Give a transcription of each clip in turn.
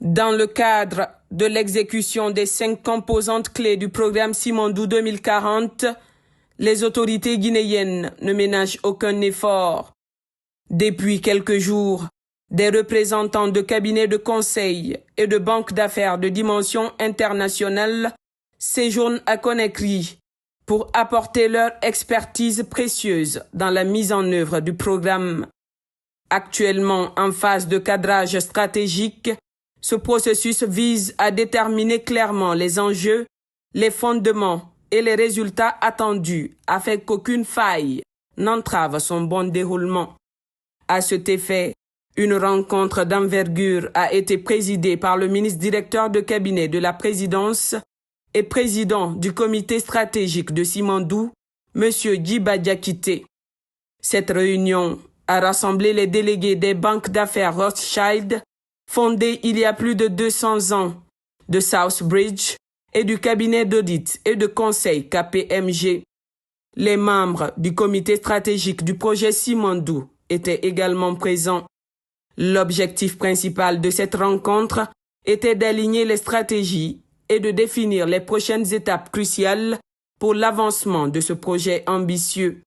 Dans le cadre de l'exécution des 5 composantes clés du programme Simandou 2040, les autorités guinéennes ne ménagent aucun effort. Depuis quelques jours, des représentants de cabinets de conseil et de banques d'affaires de dimension internationale séjournent à Conakry pour apporter leur expertise précieuse dans la mise en œuvre du programme. Actuellement en phase de cadrage stratégique, ce processus vise à déterminer clairement les enjeux, les fondements et les résultats attendus afin qu'aucune faille n'entrave son bon déroulement. À cet effet, une rencontre d'envergure a été présidée par le ministre directeur de cabinet de la présidence et président du comité stratégique de Simandou, M. Djiba Diakité. Cette réunion a rassemblé les délégués des banques d'affaires Rothschild, fondées il y a plus de 200 ans, de Southbridge et du cabinet d'audit et de conseil KPMG. Les membres du comité stratégique du projet Simandou étaient également présents. L'objectif principal de cette rencontre était d'aligner les stratégies et de définir les prochaines étapes cruciales pour l'avancement de ce projet ambitieux.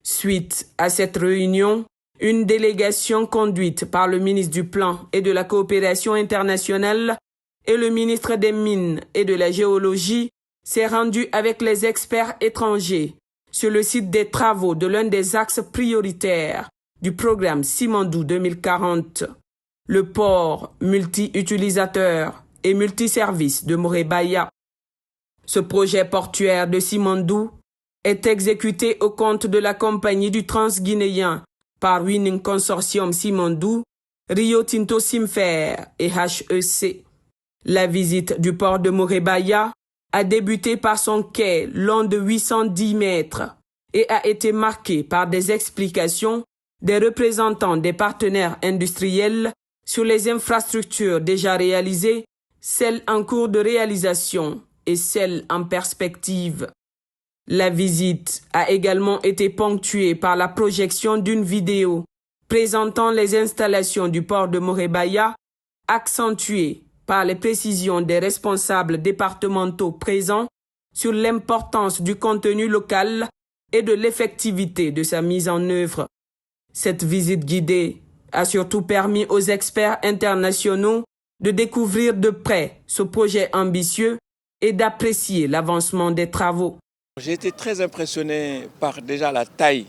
Suite à cette réunion, une délégation conduite par le ministre du Plan et de la Coopération internationale et le ministre des Mines et de la Géologie s'est rendue avec les experts étrangers sur le site des travaux de l'un des axes prioritaires du programme Simandou 2040, le port multi-utilisateur et multiservice de Morebaya. Ce projet portuaire de Simandou est exécuté au compte de la compagnie du Transguinéen par Winning Consortium Simandou, Rio Tinto Simfer et HEC. La visite du port de Morebaya a débuté par son quai long de 810 mètres et a été marquée par des explications des représentants des partenaires industriels sur les infrastructures déjà réalisées, celles en cours de réalisation et celles en perspective. La visite a également été ponctuée par la projection d'une vidéo présentant les installations du port de Morebaya, accentuée par les précisions des responsables départementaux présents sur l'importance du contenu local et de l'effectivité de sa mise en œuvre. Cette visite guidée a surtout permis aux experts internationaux de découvrir de près ce projet ambitieux et d'apprécier l'avancement des travaux. J'ai été très impressionné par déjà la taille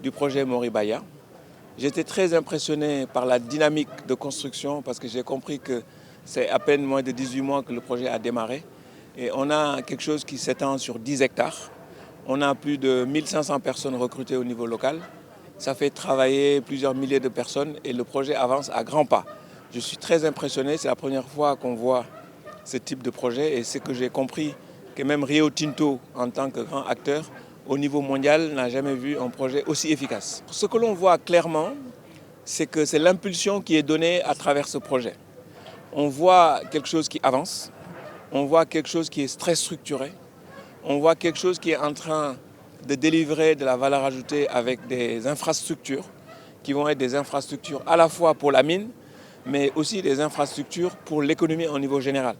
du projet Morebaya. J'ai été très impressionné par la dynamique de construction parce que j'ai compris que c'est à peine moins de 18 mois que le projet a démarré. Et on a quelque chose qui s'étend sur 10 hectares. On a plus de 1500 personnes recrutées au niveau local. Ça fait travailler plusieurs milliers de personnes et le projet avance à grands pas. Je suis très impressionné, c'est la première fois qu'on voit ce type de projet et c'est que j'ai compris que même Rio Tinto, en tant que grand acteur, au niveau mondial, n'a jamais vu un projet aussi efficace. Ce que l'on voit clairement, c'est que c'est l'impulsion qui est donnée à travers ce projet. On voit quelque chose qui avance, on voit quelque chose qui est très structuré, on voit quelque chose qui est en train de délivrer de la valeur ajoutée avec des infrastructures qui vont être des infrastructures à la fois pour la mine, mais aussi des infrastructures pour l'économie au niveau général.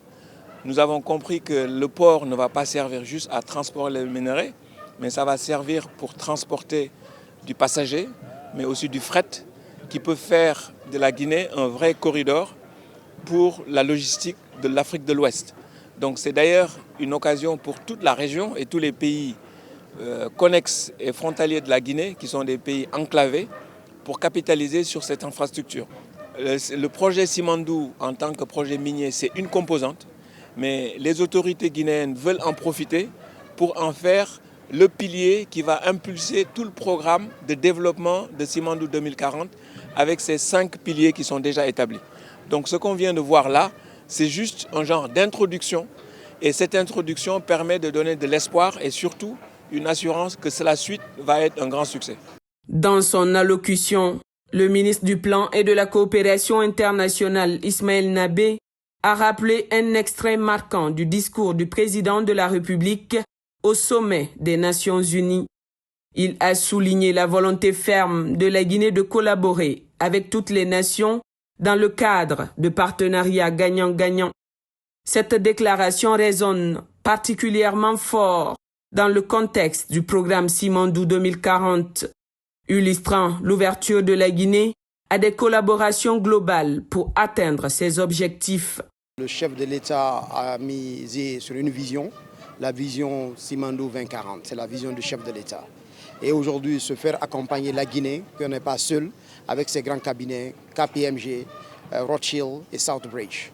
Nous avons compris que le port ne va pas servir juste à transporter les minerais, mais ça va servir pour transporter du passager, mais aussi du fret, qui peut faire de la Guinée un vrai corridor pour la logistique de l'Afrique de l'Ouest. Donc c'est d'ailleurs une occasion pour toute la région et tous les pays connexes et frontaliers de la Guinée, qui sont des pays enclavés, pour capitaliser sur cette infrastructure. Le projet Simandou, en tant que projet minier, c'est une composante, mais les autorités guinéennes veulent en profiter pour en faire le pilier qui va impulser tout le programme de développement de Simandou 2040 avec ces 5 piliers qui sont déjà établis. Donc ce qu'on vient de voir là, c'est juste un genre d'introduction et cette introduction permet de donner de l'espoir et surtout une assurance que la suite va être un grand succès. Dans son allocution, le ministre du Plan et de la Coopération internationale, Ismaël Nabé, a rappelé un extrait marquant du discours du président de la République au sommet des Nations Unies. Il a souligné la volonté ferme de la Guinée de collaborer avec toutes les nations dans le cadre de partenariats gagnant-gagnant. Cette déclaration résonne particulièrement fort dans le contexte du programme Simandou 2040, illustrant l'ouverture de la Guinée à des collaborations globales pour atteindre ses objectifs. Le chef de l'État a misé sur une vision, la vision Simandou 2040, c'est la vision du chef de l'État. Et aujourd'hui, se faire accompagner la Guinée, qu'on n'est pas seul, avec ses grands cabinets, KPMG, Rothschild et Southbridge.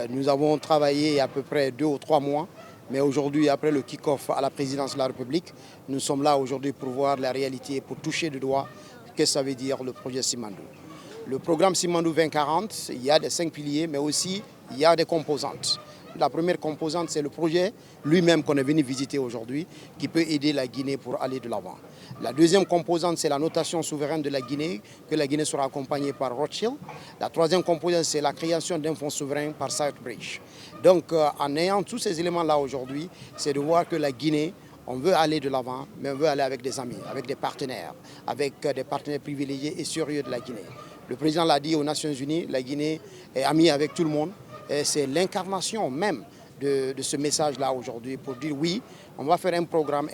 Nous avons travaillé il y a à peu près 2 ou 3 mois, mais aujourd'hui, après le kick-off à la présidence de la République, nous sommes là aujourd'hui pour voir la réalité, pour toucher du doigt ce que ça veut dire le projet Simandou. Le programme Simandou 2040, il y a des 5 piliers, mais aussi il y a des composantes. La première composante, c'est le projet lui-même qu'on est venu visiter aujourd'hui, qui peut aider la Guinée pour aller de l'avant. La deuxième composante, c'est la notation souveraine de la Guinée, que la Guinée sera accompagnée par Rothschild. La troisième composante, c'est la création d'un fonds souverain par Southbridge. Donc, en ayant tous ces éléments-là aujourd'hui, c'est de voir que la Guinée, on veut aller de l'avant, mais on veut aller avec des amis, avec des partenaires privilégiés et sérieux de la Guinée. Le président l'a dit aux Nations Unies, la Guinée est amie avec tout le monde. C'est l'incarnation même de ce message-là aujourd'hui pour dire oui, on va faire un programme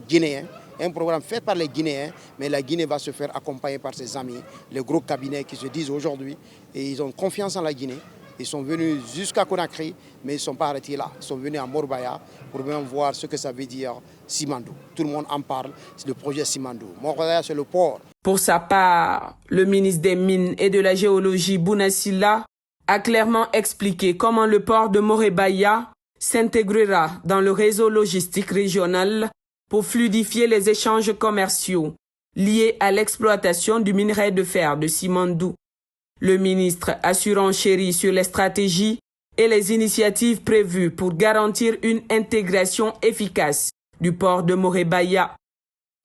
guinéen, un programme fait par les Guinéens, mais la Guinée va se faire accompagner par ses amis, les gros cabinets qui se disent aujourd'hui, et ils ont confiance en la Guinée. Ils sont venus jusqu'à Conakry, mais ils ne sont pas arrêtés là. Ils sont venus à Morbaya pour bien voir ce que ça veut dire Simandou. Tout le monde en parle, c'est le projet Simandou. Morbaya, c'est le port. Pour sa part, le ministre des Mines et de la Géologie, Bouna Sylla, a clairement expliqué comment le port de Morebaya s'intégrera dans le réseau logistique régional pour fluidifier les échanges commerciaux liés à l'exploitation du minerai de fer de Simandou. Le ministre a surenchéri sur les stratégies et les initiatives prévues pour garantir une intégration efficace du port de Morebaya.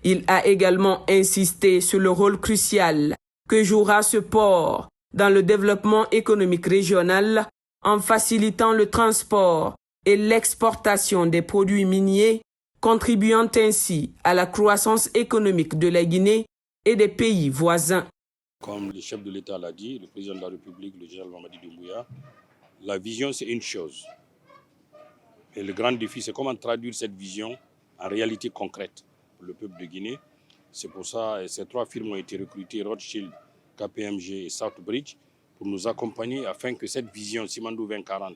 Il a également insisté sur le rôle crucial que jouera ce port dans le développement économique régional en facilitant le transport et l'exportation des produits miniers, contribuant ainsi à la croissance économique de la Guinée et des pays voisins. Comme le chef de l'État l'a dit, le président de la République, le général Mamadi Doumbouya, la vision c'est une chose. Et le grand défi c'est comment traduire cette vision en réalité concrète pour le peuple de Guinée. C'est pour ça que ces 3 firmes ont été recrutées, Rothschild, KPMG et Southbridge, pour nous accompagner afin que cette vision Simandou 2040,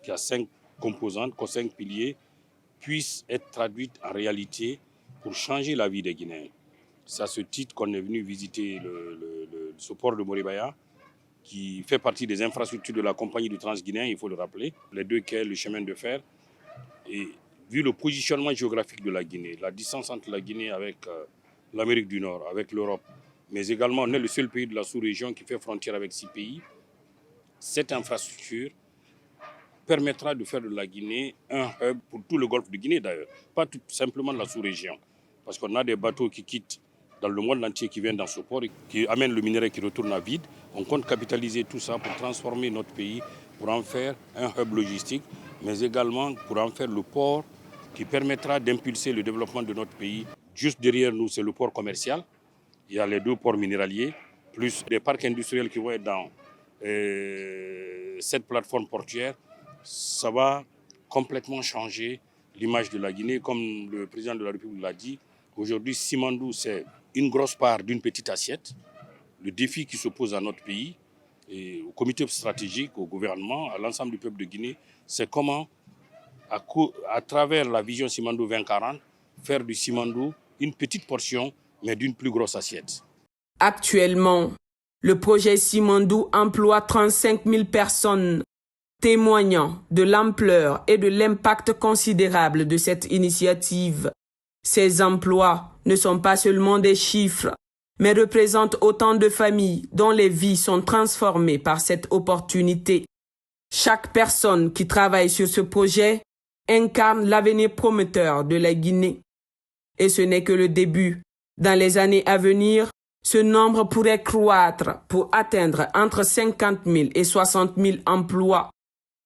qui a 5 composantes, 5 piliers, puisse être traduite en réalité pour changer la vie des Guinéens. C'est à ce titre qu'on est venu visiter ce port de Morebaya, qui fait partie des infrastructures de la compagnie du Transguinéen, il faut le rappeler. Les 2 quais, le chemin de fer. Et vu le positionnement géographique de la Guinée, la distance entre la Guinée avec l'Amérique du Nord, avec l'Europe, mais également on est le seul pays de la sous-région qui fait frontière avec 6 pays, cette infrastructure permettra de faire de la Guinée un hub pour tout le golfe de Guinée d'ailleurs, pas tout simplement la sous-région. Parce qu'on a des bateaux qui quittent dans le monde entier, qui viennent dans ce port, qui amènent le minerai qui retourne à vide. On compte capitaliser tout ça pour transformer notre pays, pour en faire un hub logistique, mais également pour en faire le port qui permettra d'impulser le développement de notre pays. Juste derrière nous, c'est le port commercial. Il y a les 2 ports minéraliers, plus des parcs industriels qui vont être dans cette plateforme portuaire. Ça va complètement changer l'image de la Guinée. Comme le président de la République l'a dit, aujourd'hui, Simandou, c'est une grosse part d'une petite assiette. Le défi qui se pose à notre pays, et au comité stratégique, au gouvernement, à l'ensemble du peuple de Guinée, c'est comment, à travers la vision Simandou 2040, faire du Simandou une petite portion, mais d'une plus grosse assiette. Actuellement, le projet Simandou emploie 35 000 personnes, témoignant de l'ampleur et de l'impact considérable de cette initiative. Ces emplois ne sont pas seulement des chiffres, mais représentent autant de familles dont les vies sont transformées par cette opportunité. Chaque personne qui travaille sur ce projet incarne l'avenir prometteur de la Guinée. Et ce n'est que le début. Dans les années à venir, ce nombre pourrait croître pour atteindre entre 50 000 et 60 000 emplois,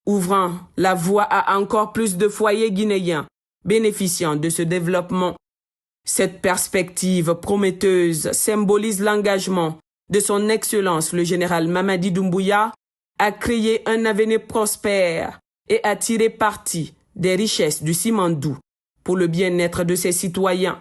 ouvrant la voie à encore plus de foyers guinéens bénéficiant de ce développement. Cette perspective prometteuse symbolise l'engagement de son Excellence le général Mamadi Doumbouya a créé un avenir prospère et a tiré parti des richesses du Simandou pour le bien-être de ses citoyens.